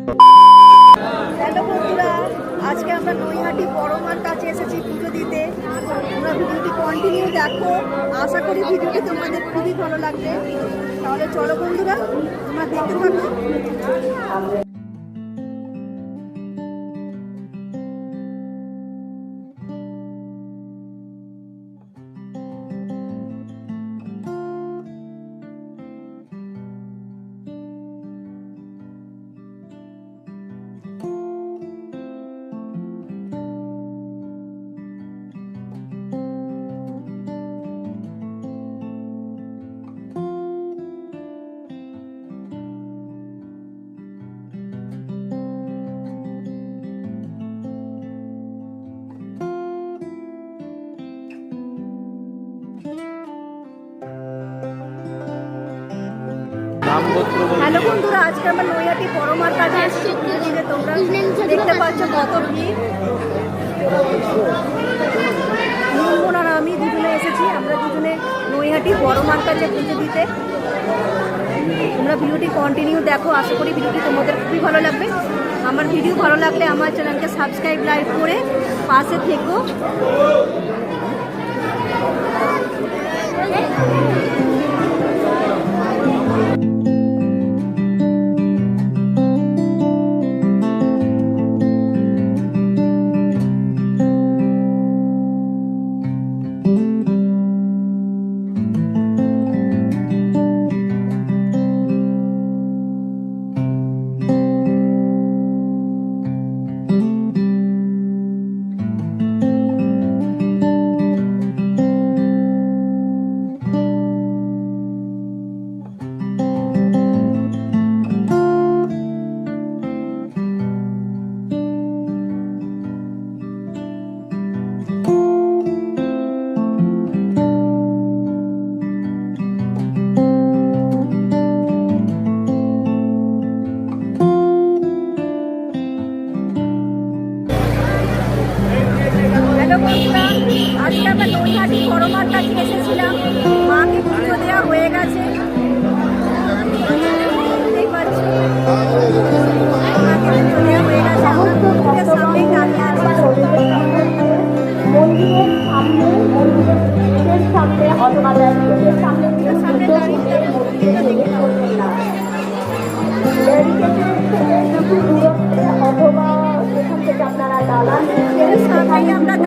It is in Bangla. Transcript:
হ্যালো বন্ধুরা, আজকে আমরা নৈহাটি বড় মার কাছে এসেছি পুজো দিতে। তোমরা ভিডিওটি কন্টিনিউ দেখো, আশা করি ভিডিওটি তোমাদের খুবই ভালো লাগবে। তাহলে চলো বন্ধুরা, তোমরা দেখতে থাকো। হ্যালো বন্ধুরা, আজকে আমরা নৈহাটি বড় মার কাছে এসেছি পুজো দিতে। তোমরা দেখতে পাচ্ছ কত ভিড়। বোন আর আমি দুজনে এসেছি, আমরা দুজনে নৈহাটি বড় মার কাছে পুজো দিতে। তোমরা ভিডিওটি কন্টিনিউ দেখো, আশা করি ভিডিওটি তোমাদের খুবই ভালো লাগবে। আমার ভিডিও ভালো লাগলে আমার চ্যানেলকে সাবস্ক্রাইব লাইক করে পাশে থেকো। আজকে আমরা নৈহাটি বড় মার কাছে এসেছিলাম, মাকে পুজো দেওয়া হয়ে গেছে। দেখতেই পাচ্ছি মাকে পুজো দেওয়া হয়ে গেছে। আমরা মন্দিরের সামনেই দাঁড়িয়ে আছি। মন্দিরের সামনে অথবা ব্যারিকেডের সামনে অথবা সেখান থেকে আপনারা দালান সামনেই আমরা